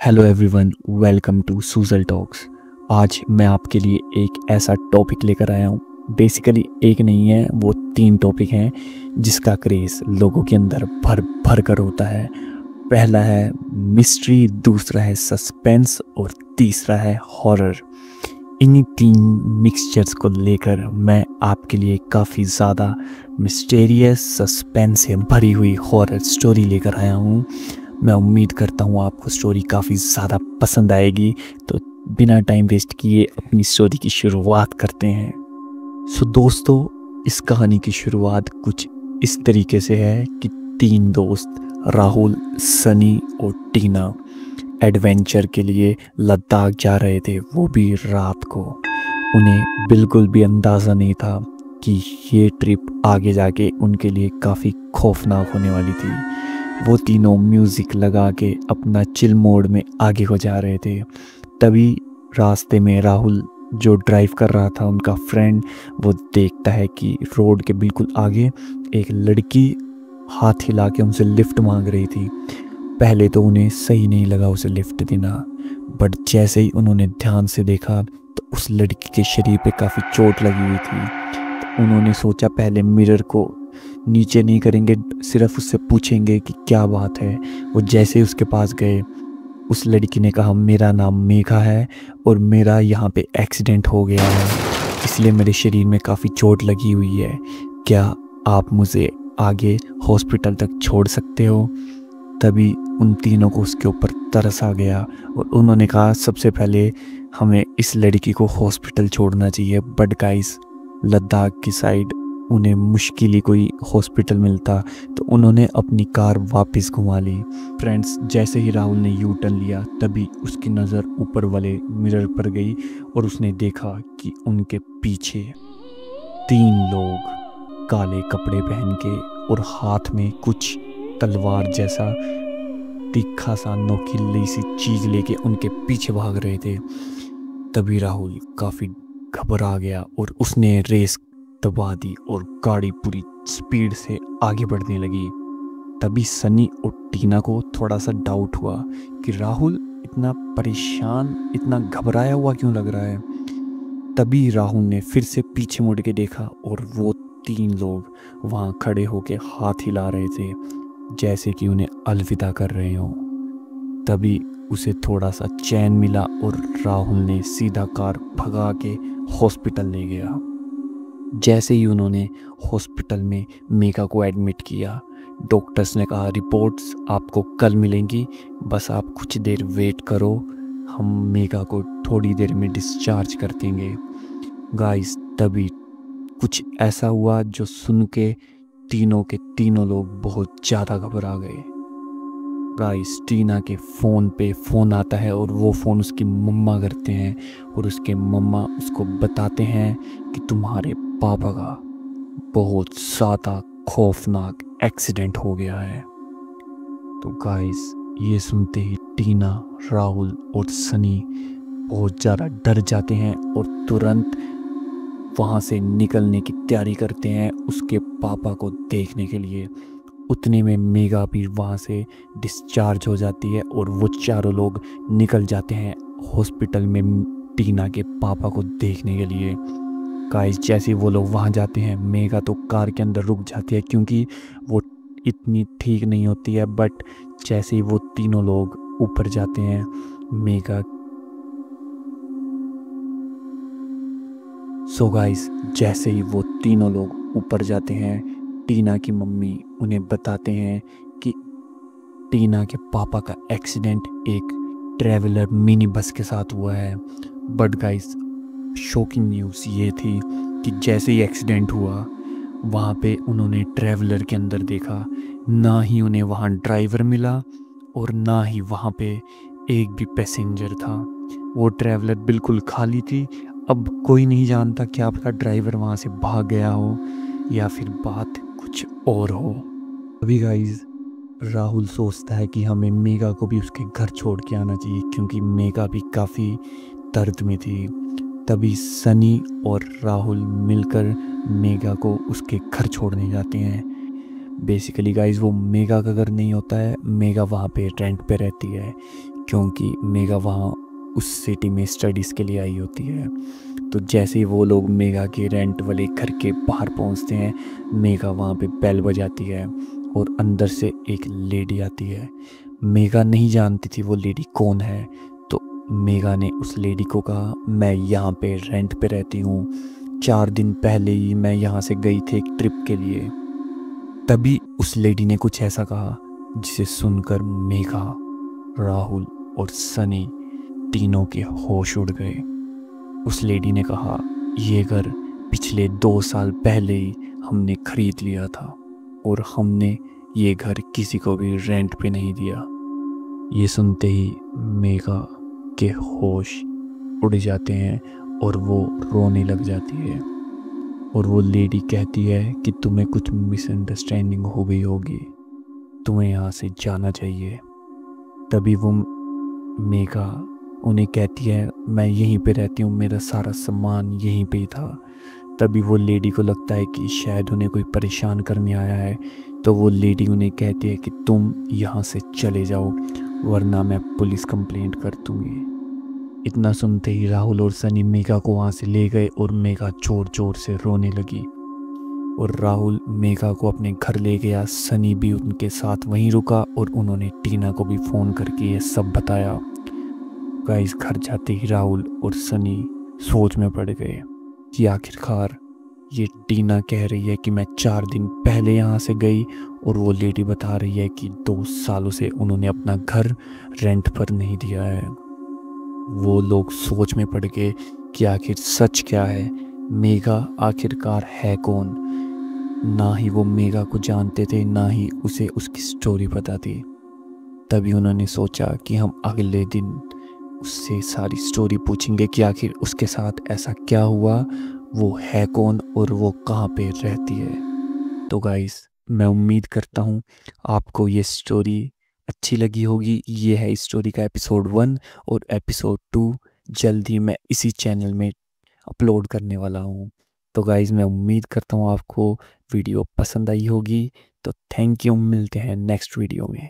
Hello everyone, welcome to Sujal talks. आज मैं आपके लिए एक ऐसा टॉपिक लेकर आया हूँ। बेसिकली एक नहीं है, वो 3 टॉपिक हैं जिसका क्रेज़ लोगों के अंदर भर भर कर होता है। पहला है मिस्ट्री, दूसरा है सस्पेंस और तीसरा है हॉरर। इन्हीं 3 मिक्सचर्स को लेकर मैं आपके लिए काफ़ी ज़्यादा मिस्टीरियस सस्पेंस से भरी हुई हॉरर स्टोरी लेकर आया हूँ। मैं उम्मीद करता हूँ आपको स्टोरी काफ़ी ज़्यादा पसंद आएगी। तो बिना टाइम वेस्ट किए अपनी स्टोरी की शुरुआत करते हैं। सो दोस्तों, इस कहानी की शुरुआत कुछ इस तरीके से है कि 3 दोस्त राहुल, सनी और टीना एडवेंचर के लिए लद्दाख जा रहे थे, वो भी रात को। उन्हें बिल्कुल भी अंदाज़ा नहीं था कि ये ट्रिप आगे जाके उनके लिए काफ़ी खौफनाक होने वाली थी। वो तीनों म्यूज़िक लगा के अपना चिल मोड में आगे को जा रहे थे। तभी रास्ते में राहुल, जो ड्राइव कर रहा था, उनका फ्रेंड, वो देखता है कि रोड के बिल्कुल आगे एक लड़की हाथ हिला के उनसे लिफ्ट मांग रही थी। पहले तो उन्हें सही नहीं लगा उसे लिफ्ट देना, बट जैसे ही उन्होंने ध्यान से देखा तो उस लड़की के शरीर पे काफ़ी चोट लगी हुई थी। तो उन्होंने सोचा पहले मिरर को नीचे नहीं करेंगे, सिर्फ उससे पूछेंगे कि क्या बात है। वो जैसे ही उसके पास गए, उस लड़की ने कहा, मेरा नाम मेघा है और मेरा यहाँ पे एक्सीडेंट हो गया है, इसलिए मेरे शरीर में काफ़ी चोट लगी हुई है। क्या आप मुझे आगे हॉस्पिटल तक छोड़ सकते हो? तभी उन तीनों को उसके ऊपर तरस आ गया और उन्होंने कहा सबसे पहले हमें इस लड़की को हॉस्पिटल छोड़ना चाहिए। बट गाइस, लद्दाख की साइड उन्हें मुश्किल ही कोई हॉस्पिटल मिलता, तो उन्होंने अपनी कार वापस घुमा ली। फ्रेंड्स, जैसे ही राहुल ने यू टर्न लिया तभी उसकी नज़र ऊपर वाले मिरर पर गई और उसने देखा कि उनके पीछे 3 लोग काले कपड़े पहन के और हाथ में कुछ तलवार जैसा तीखा सा नोकीली सी चीज़ लेके उनके पीछे भाग रहे थे। तभी राहुल काफ़ी घबरा गया और उसने रेस दबा दी और गाड़ी पूरी स्पीड से आगे बढ़ने लगी। तभी सनी और टीना को थोड़ा सा डाउट हुआ कि राहुल इतना परेशान, इतना घबराया हुआ क्यों लग रहा है। तभी राहुल ने फिर से पीछे मुड़ के देखा और वो 3 लोग वहाँ खड़े होके हाथ हिला रहे थे, जैसे कि उन्हें अलविदा कर रहे हों। तभी उसे थोड़ा सा चैन मिला और राहुल ने सीधा कार भगा के हॉस्पिटल ले गया। जैसे ही उन्होंने हॉस्पिटल में मेघा को एडमिट किया, डॉक्टर्स ने कहा रिपोर्ट्स आपको कल मिलेंगी, बस आप कुछ देर वेट करो, हम मेघा को थोड़ी देर में डिस्चार्ज कर देंगे। गाइस, तभी कुछ ऐसा हुआ जो सुन के तीनों के तीनों लोग बहुत ज़्यादा घबरा गए। गाइस, टीना के फ़ोन पे फ़ोन आता है और वो फ़ोन उसकी मम्मा करते हैं और उसके मम्मा उसको बताते हैं कि तुम्हारे पापा का बहुत ज़्यादा खौफनाक एक्सीडेंट हो गया है। तो गाइस, ये सुनते ही टीना, राहुल और सनी बहुत ज़्यादा डर जाते हैं और तुरंत वहाँ से निकलने की तैयारी करते हैं उसके पापा को देखने के लिए। उतने में मेघा भी वहाँ से डिस्चार्ज हो जाती है और वो चारों लोग निकल जाते हैं हॉस्पिटल में टीना के पापा को देखने के लिए। गाइस, जैसे वो लोग वहाँ जाते हैं, मेघा तो कार के अंदर रुक जाती है क्योंकि वो इतनी ठीक नहीं होती है। बट जैसे ही वो तीनों लोग ऊपर जाते हैं, मेघा सो गाइस, जैसे ही वो तीनों लोग ऊपर जाते हैं, टीना की मम्मी उन्हें बताते हैं कि टीना के पापा का एक्सीडेंट एक ट्रैवलर मिनी बस के साथ हुआ है। बट गाइस, शॉकिंग न्यूज़ ये थी कि जैसे ही एक्सीडेंट हुआ, वहाँ पे उन्होंने ट्रैवलर के अंदर देखा, ना ही उन्हें वहाँ ड्राइवर मिला और ना ही वहाँ पे एक भी पैसेंजर था। वो ट्रैवलर बिल्कुल खाली थी। अब कोई नहीं जानता, क्या पता ड्राइवर वहाँ से भाग गया हो या फिर बात कुछ और हो। अभी गाइस, राहुल सोचता है कि हमें मेघा को भी उसके घर छोड़ के आना चाहिए क्योंकि मेघा भी काफ़ी दर्द में थी। तभी सनी और राहुल मिलकर मेघा को उसके घर छोड़ने जाते हैं। बेसिकली गाइस, वो मेघा का घर नहीं होता है, मेघा वहाँ पे रेंट पे रहती है क्योंकि मेगा वहाँ उस सिटी में स्टडीज़ के लिए आई होती है। तो जैसे ही वो लोग मेगा के रेंट वाले घर के बाहर पहुंचते हैं, मेगा वहाँ पे बेल बजाती है और अंदर से एक लेडी आती है। मेगा नहीं जानती थी वो लेडी कौन है, तो मेगा ने उस लेडी को कहा, मैं यहाँ पे रेंट पे रहती हूँ, 4 दिन पहले ही मैं यहाँ से गई थी एक ट्रिप के लिए। तभी उस लेडी ने कुछ ऐसा कहा जिसे सुनकर मेगा, राहुल और सनी तीनों के होश उड़ गए। उस लेडी ने कहा, ये घर पिछले 2 साल पहले ही हमने खरीद लिया था और हमने ये घर किसी को भी रेंट पे नहीं दिया। ये सुनते ही मेगा के होश उड़ जाते हैं और वो रोने लग जाती है और वो लेडी कहती है कि तुम्हें कुछ मिसअंडरस्टैंडिंग हो गई होगी, तुम्हें यहाँ से जाना चाहिए। तभी वो मेगा उन्हें कहती है, मैं यहीं पे रहती हूँ, मेरा सारा सामान यहीं पे ही था। तभी वो लेडी को लगता है कि शायद उन्हें कोई परेशान करने आया है, तो वो लेडी उन्हें कहती है कि तुम यहाँ से चले जाओ वरना मैं पुलिस कंप्लेंट कर दूँगी। इतना सुनते ही राहुल और सनी मेगा को वहाँ से ले गए और मेगा जोर जोर से रोने लगी और राहुल मेगा को अपने घर ले गया। सनी भी उनके साथ वहीं रुका और उन्होंने टीना को भी फ़ोन करके ये सब बताया। गाइस, घर जाते ही राहुल और सनी सोच में पड़ गए कि आखिरकार ये टीना कह रही है कि मैं 4 दिन पहले यहाँ से गई और वो लेडी बता रही है कि 2 सालों से उन्होंने अपना घर रेंट पर नहीं दिया है। वो लोग सोच में पड़ गए कि आखिर सच क्या है, मेगा आखिरकार है कौन। ना ही वो मेगा को जानते थे, ना ही उसे उसकी स्टोरी पता थी। तभी उन्होंने सोचा कि हम अगले दिन उससे सारी स्टोरी पूछेंगे कि आखिर उसके साथ ऐसा क्या हुआ, वो है कौन और वो कहाँ पे रहती है। तो गाइस, मैं उम्मीद करता हूँ आपको ये स्टोरी अच्छी लगी होगी। ये है इस स्टोरी का एपिसोड 1 और एपिसोड 2 जल्द ही मैं इसी चैनल में अपलोड करने वाला हूँ। तो गाइस, मैं उम्मीद करता हूँ आपको वीडियो पसंद आई होगी। तो थैंक यू, मिलते हैं नेक्स्ट वीडियो में।